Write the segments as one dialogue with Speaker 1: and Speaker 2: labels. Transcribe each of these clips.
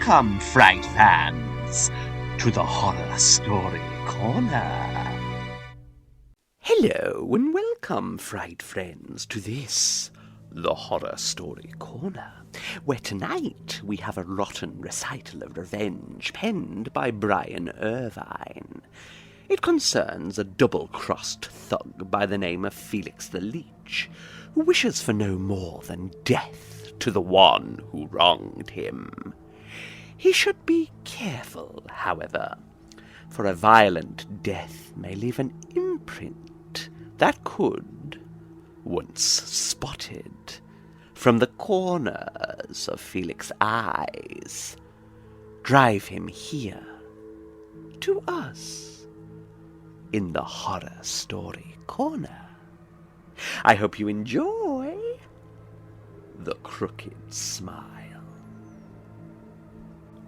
Speaker 1: welcome, Fright fans, to the Horror Story Corner.
Speaker 2: Hello and welcome, Fright friends, to this, the Horror Story Corner, where tonight we have a rotten recital of revenge penned by Bryan Irvine. It concerns a double-crossed thug by the name of Felix the Leech, who wishes for no more than death to the one who wronged him. He should be careful, however, for a violent death may leave an imprint that could, once spotted, from the corners of Felix's eyes, drive him here to us in the Horror Story Corner. I hope you enjoy The Crooked Smile.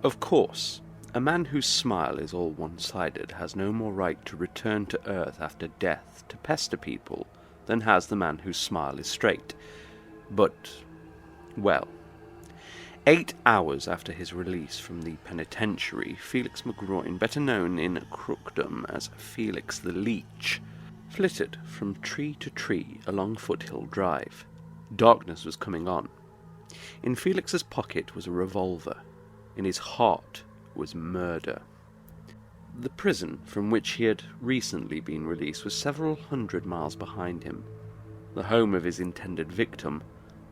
Speaker 2: Of course, a man whose smile is all one-sided has no more right to return to Earth after death to pester people than has the man whose smile is straight. But, well, 8 hours after his release from the penitentiary, Felix McGroin, better known in crookdom as Felix the Leech, flitted from tree to tree along Foothill Drive. Darkness was coming on. In Felix's pocket was a revolver. In his heart was murder. The prison from which he had recently been released was several hundred miles behind him. The home of his intended victim,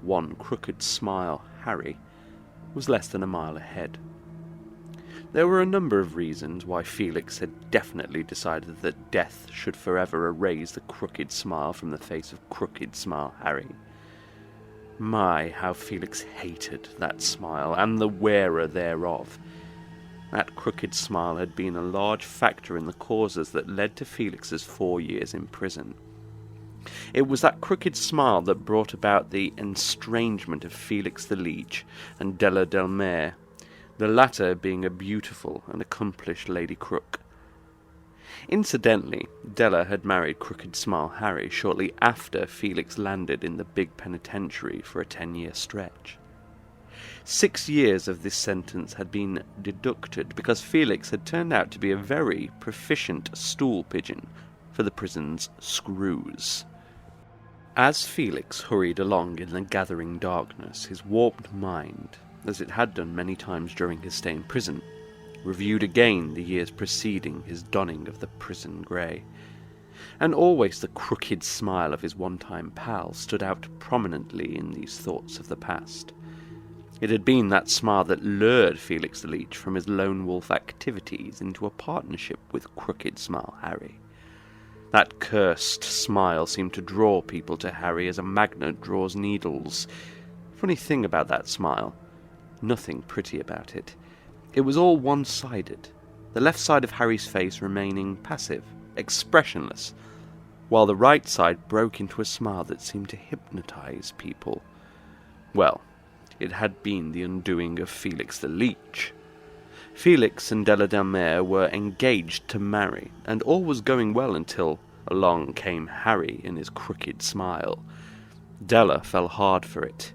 Speaker 2: one Crooked Smile Harry, was less than a mile ahead. There were a number of reasons why Felix had definitely decided that death should forever erase the crooked smile from the face of Crooked Smile Harry. My, how Felix hated that smile, and the wearer thereof. That crooked smile had been a large factor in the causes that led to Felix's 4 years in prison. It was that crooked smile that brought about the estrangement of Felix the Leech and Della Del Mare, the latter being a beautiful and accomplished lady crook. Incidentally, Della had married Crooked Smile Harry shortly after Felix landed in the big penitentiary for a 10-year stretch. 6 years of this sentence had been deducted because Felix had turned out to be a very proficient stool pigeon for the prison's screws. As Felix hurried along in the gathering darkness, his warped mind, as it had done many times during his stay in prison, reviewed again the years preceding his donning of the prison grey. And always the crooked smile of his one-time pal stood out prominently in these thoughts of the past. It had been that smile that lured Felix the Leech from his lone wolf activities into a partnership with Crooked Smile Harry. That cursed smile seemed to draw people to Harry as a magnet draws needles. Funny thing about that smile, nothing pretty about it. It was all one-sided, the left side of Harry's face remaining passive, expressionless, while the right side broke into a smile that seemed to hypnotize people. Well, it had been the undoing of Felix the Leech. Felix and Della Del Mare were engaged to marry, and all was going well until along came Harry in his crooked smile. Della fell hard for it.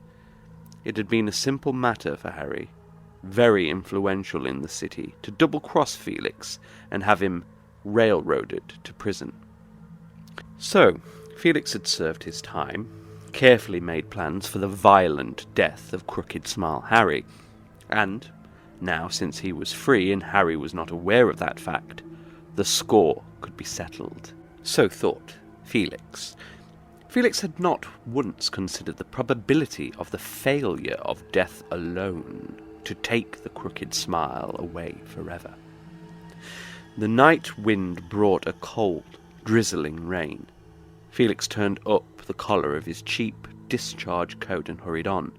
Speaker 2: It had been a simple matter for Harry, very influential in the city, to double-cross Felix and have him railroaded to prison. So, Felix had served his time, carefully made plans for the violent death of Crooked Smile Harry, and, now since he was free and Harry was not aware of that fact, the score could be settled. So thought Felix. Felix had not once considered the probability of the failure of death alone to take the crooked smile away forever. The night wind brought a cold, drizzling rain. Felix turned up the collar of his cheap discharge coat and hurried on.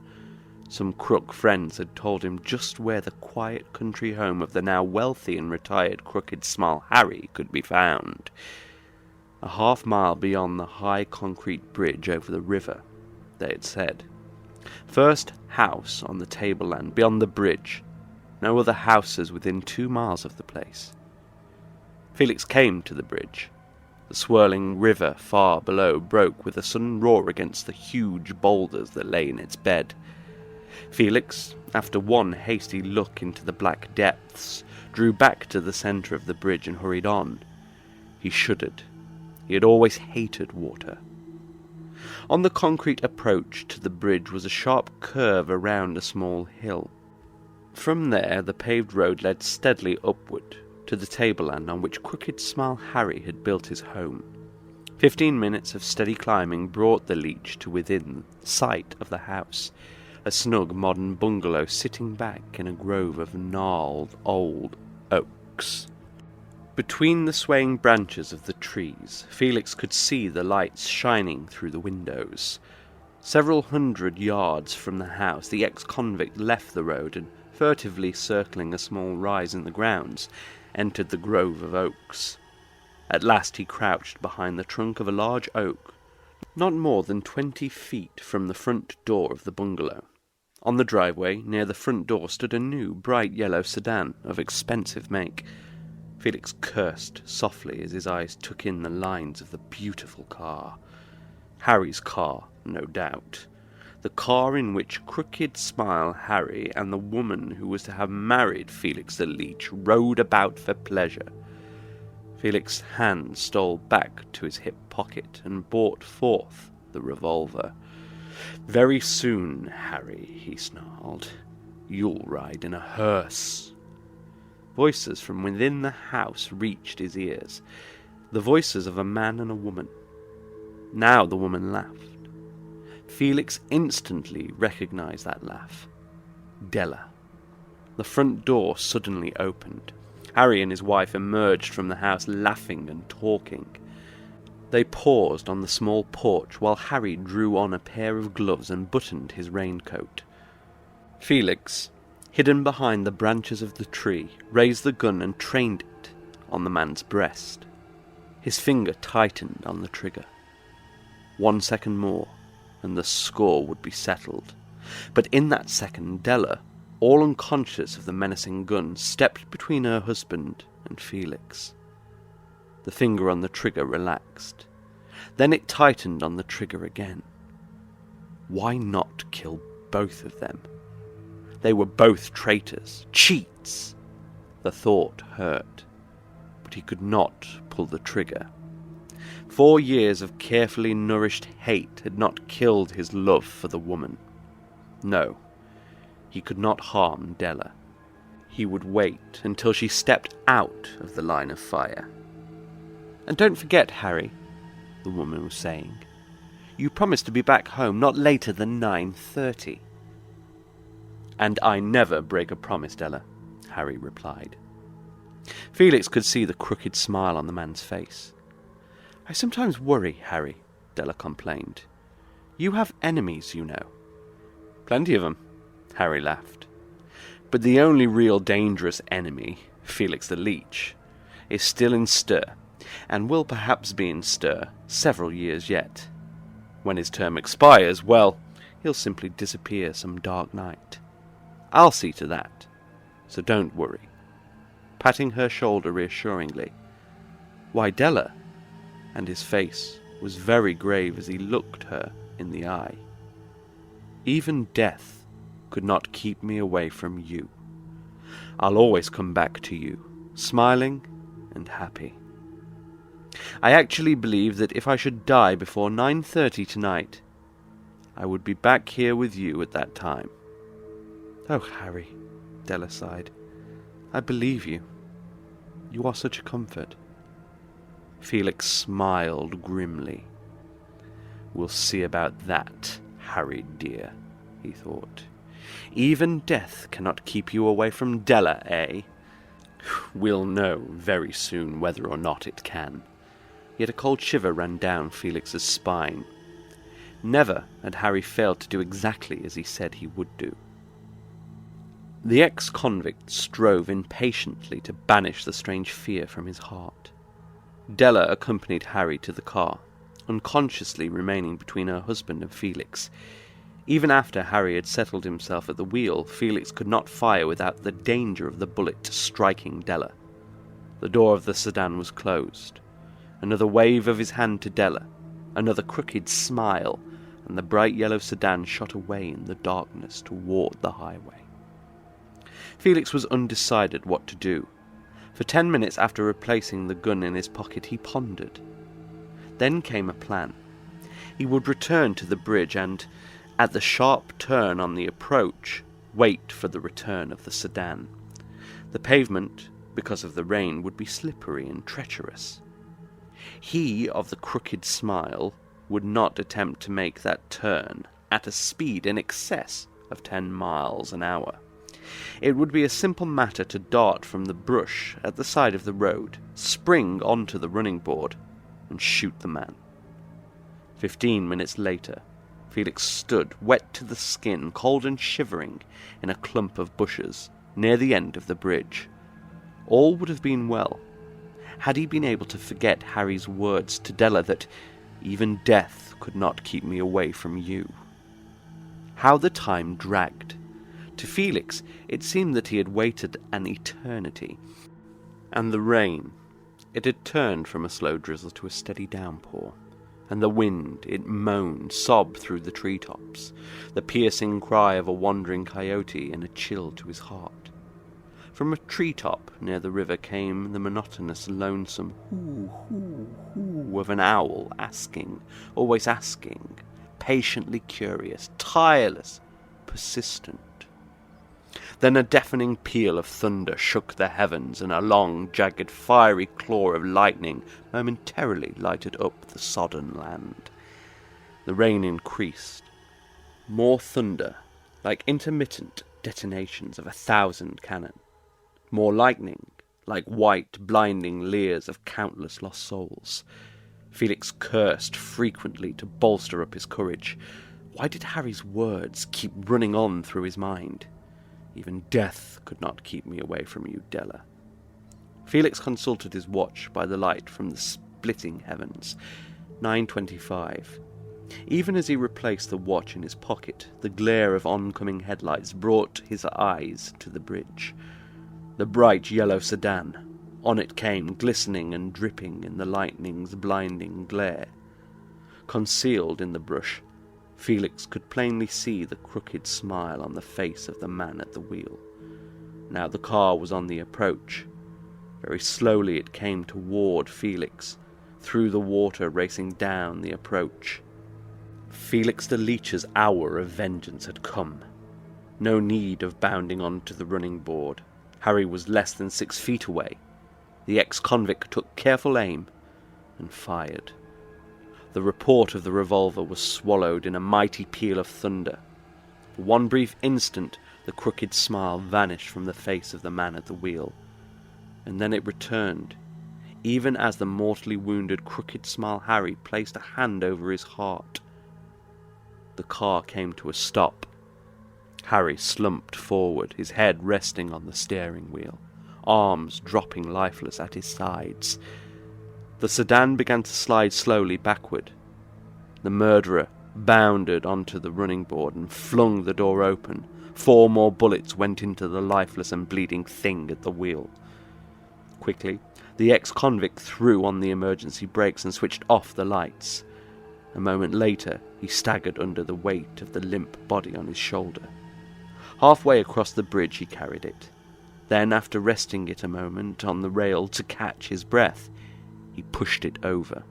Speaker 2: Some crook friends had told him just where the quiet country home of the now wealthy and retired Crooked Smile Harry could be found. A half-mile beyond the high concrete bridge over the river, they had said. First house on the tableland beyond the bridge. No other houses within 2 miles of the place. Felix came to the bridge. The swirling river far below broke with a sudden roar against the huge boulders that lay in its bed. Felix after one hasty look into the black depths, drew back to the centre of the bridge and hurried on. He shuddered. He had always hated water. On the concrete approach to the bridge was a sharp curve around a small hill. From there the paved road led steadily upward to the tableland on which Crooked Smile Harry had built his home. 15 minutes of steady climbing brought the Leech to within sight of the house, a snug modern bungalow sitting back in a grove of gnarled old oaks. Between the swaying branches of the trees, Felix could see the lights shining through the windows. Several hundred yards from the house, the ex-convict left the road and, furtively circling a small rise in the grounds, entered the grove of oaks. At last he crouched behind the trunk of a large oak, not more than 20 feet from the front door of the bungalow. On the driveway, near the front door, stood a new, bright yellow sedan of expensive make. Felix cursed softly as his eyes took in the lines of the beautiful car. Harry's car, no doubt. The car in which Crooked Smile Harry and the woman who was to have married Felix the Leech rode about for pleasure. Felix's hand stole back to his hip pocket and brought forth the revolver. "Very soon, Harry," he snarled, "you'll ride in a hearse." Voices from within the house reached his ears, the voices of a man and a woman. Now the woman laughed. Felix instantly recognized that laugh. Della. The front door suddenly opened. Harry and his wife emerged from the house laughing and talking. They paused on the small porch while Harry drew on a pair of gloves and buttoned his raincoat. Felix, hidden behind the branches of the tree, raised the gun and trained it on the man's breast. His finger tightened on the trigger. 1 second more, and the score would be settled. But in that second, Della, all unconscious of the menacing gun, stepped between her husband and Felix. The finger on the trigger relaxed. Then it tightened on the trigger again. Why not kill both of them? They were both traitors, cheats. The thought hurt, but he could not pull the trigger. 4 years of carefully nourished hate had not killed his love for the woman. No, he could not harm Della. He would wait until she stepped out of the line of fire. "And don't forget, Harry," the woman was saying, "you promised to be back home not later than 9:30. "And I never break a promise, Della," Harry replied. Felix could see the crooked smile on the man's face. "I sometimes worry, Harry," Della complained. "You have enemies, you know." "Plenty of them," Harry laughed. "But the only real dangerous enemy, Felix the Leech, is still in stir, and will perhaps be in stir several years yet. When his term expires, well, he'll simply disappear some dark night. I'll see to that, so don't worry," patting her shoulder reassuringly. "Why, Della," and his face was very grave as he looked her in the eye, "even death could not keep me away from you. I'll always come back to you, smiling and happy. I actually believe that if I should die before 9:30 tonight, I would be back here with you at that time." "Oh, Harry," Della sighed, "I believe you. You are such a comfort." Felix smiled grimly. "We'll see about that, Harry dear," he thought. "Even death cannot keep you away from Della, eh? We'll know very soon whether or not it can." Yet a cold shiver ran down Felix's spine. Never had Harry failed to do exactly as he said he would do. The ex-convict strove impatiently to banish the strange fear from his heart. Della accompanied Harry to the car, unconsciously remaining between her husband and Felix. Even after Harry had settled himself at the wheel, Felix could not fire without the danger of the bullet striking Della. The door of the sedan was closed. Another wave of his hand to Della, another crooked smile, and the bright yellow sedan shot away in the darkness toward the highway. Felix was undecided what to do. For 10 minutes after replacing the gun in his pocket, he pondered. Then came a plan. He would return to the bridge and, at the sharp turn on the approach, wait for the return of the sedan. The pavement, because of the rain, would be slippery and treacherous. He of the crooked smile would not attempt to make that turn at a speed in excess of 10 miles an hour. It would be a simple matter to dart from the brush at the side of the road, spring onto the running board, and shoot the man. 15 minutes later, Felix stood, wet to the skin, cold and shivering, in a clump of bushes near the end of the bridge. All would have been well, had he been able to forget Harry's words to Della that even death could not keep me away from you. How the time dragged. To Felix, it seemed that he had waited an eternity. And the rain, it had turned from a slow drizzle to a steady downpour. And the wind, it moaned, sobbed through the treetops, the piercing cry of a wandering coyote and a chill to his heart. From a treetop near the river came the monotonous, lonesome hoo, hoo, hoo of an owl, asking, always asking, patiently curious, tireless, persistent. Then a deafening peal of thunder shook the heavens, and a long, jagged, fiery claw of lightning momentarily lighted up the sodden land. The rain increased. More thunder, like intermittent detonations of 1,000 cannon. More lightning, like white, blinding leers of countless lost souls. Felix cursed frequently to bolster up his courage. Why did Harry's words keep running on through his mind? Even death could not keep me away from you, Della. Felix consulted his watch by the light from the splitting heavens. 9:25. Even as he replaced the watch in his pocket, the glare of oncoming headlights brought his eyes to the bridge. The bright yellow sedan. On it came, glistening and dripping in the lightning's blinding glare. Concealed in the brush, Felix could plainly see the crooked smile on the face of the man at the wheel. Now the car was on the approach. Very slowly it came toward Felix, through the water racing down the approach. Felix the Leech's hour of vengeance had come. No need of bounding onto the running board. Harry was less than 6 feet away. The ex-convict took careful aim and fired. The report of the revolver was swallowed in a mighty peal of thunder. For one brief instant, the crooked smile vanished from the face of the man at the wheel. And then it returned, even as the mortally wounded crooked smile Harry placed a hand over his heart. The car came to a stop. Harry slumped forward, his head resting on the steering wheel, arms dropping lifeless at his sides. The sedan began to slide slowly backward. The murderer bounded onto the running board and flung the door open. 4 more bullets went into the lifeless and bleeding thing at the wheel. Quickly, the ex-convict threw on the emergency brakes and switched off the lights. A moment later, he staggered under the weight of the limp body on his shoulder. Halfway across the bridge he carried it. Then, after resting it a moment on the rail to catch his breath, he pushed it over.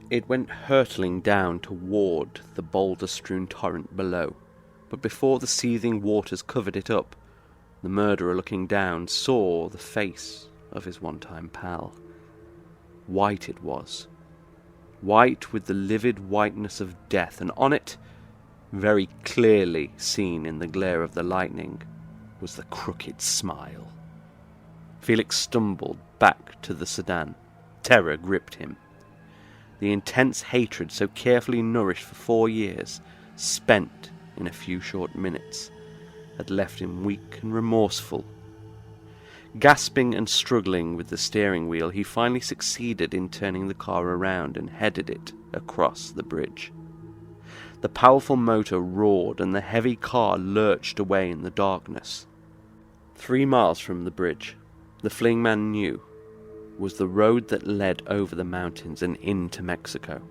Speaker 2: It went hurtling down toward the boulder-strewn torrent below, but before the seething waters covered it up, the murderer, looking down, saw the face of his one-time pal. White it was. White with the livid whiteness of death, and on it, very clearly seen in the glare of the lightning, was the crooked smile. Felix stumbled back to the sedan. Terror gripped him. The intense hatred so carefully nourished for 4 years, spent in a few short minutes, had left him weak and remorseful. Gasping and struggling with the steering wheel, he finally succeeded in turning the car around and headed it across the bridge. The powerful motor roared and the heavy car lurched away in the darkness. 3 miles from the bridge, the fleeing man knew, was the road that led over the mountains and into Mexico.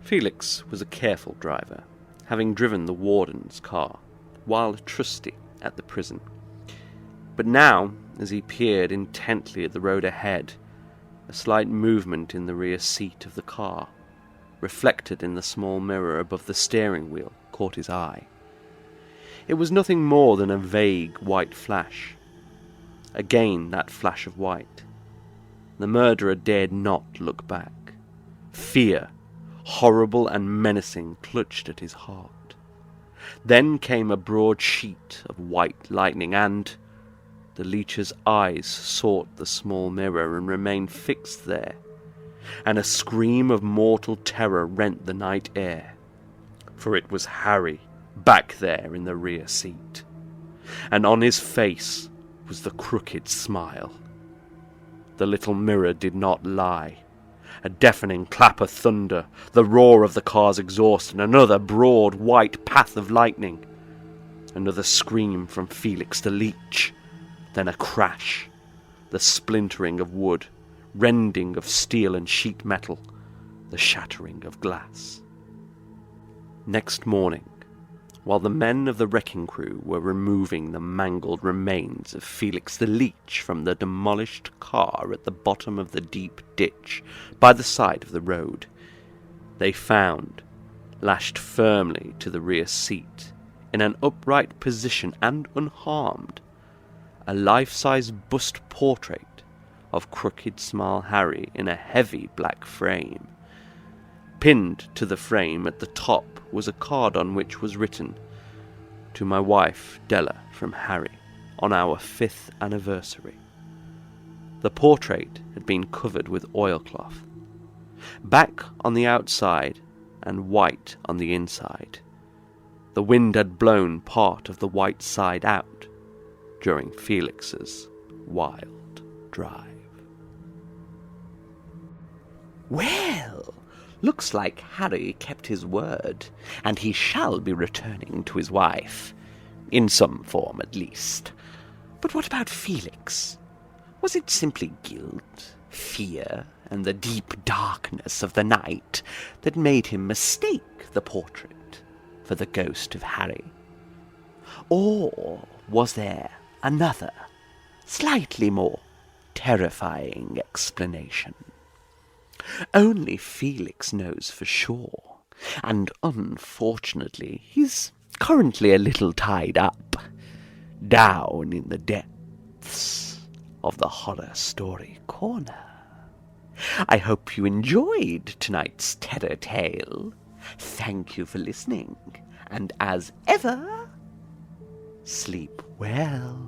Speaker 2: Felix was a careful driver, having driven the warden's car while a trustee at the prison. But now, as he peered intently at the road ahead, a slight movement in the rear seat of the car, reflected in the small mirror above the steering wheel, caught his eye. It was nothing more than a vague white flash. Again that flash of white. The murderer dared not look back. Fear, horrible and menacing, clutched at his heart. Then came a broad sheet of white lightning, and the Leech's eyes sought the small mirror and remained fixed there, and a scream of mortal terror rent the night air. For it was Harry, back there in the rear seat, and on his face was the crooked smile. The little mirror did not lie. A deafening clap of thunder, the roar of the car's exhaust, and another broad white path of lightning. Another scream from Felix the Leech. Then a crash, the splintering of wood, rending of steel and sheet metal, the shattering of glass. Next morning, while the men of the wrecking crew were removing the mangled remains of Felix the Leech from the demolished car at the bottom of the deep ditch by the side of the road, they found, lashed firmly to the rear seat, in an upright position and unharmed, a life-size bust portrait of Crooked Smile Harry in a heavy black frame. Pinned to the frame at the top was a card on which was written, "To my wife, Della, from Harry, on our 5th anniversary." The portrait had been covered with oilcloth, black on the outside and white on the inside. The wind had blown part of the white side out during Felix's wild drive.
Speaker 3: Well, looks like Harry kept his word, and he shall be returning to his wife. In some form, at least. But what about Felix? Was it simply guilt, fear, and the deep darkness of the night that made him mistake the portrait for the ghost of Harry? Or was there another, slightly more terrifying explanation? Only Felix knows for sure, and unfortunately he's currently a little tied up, down in the depths of the Horror Story Corner. I hope you enjoyed tonight's terror tale. Thank you for listening, and as ever, sleep well.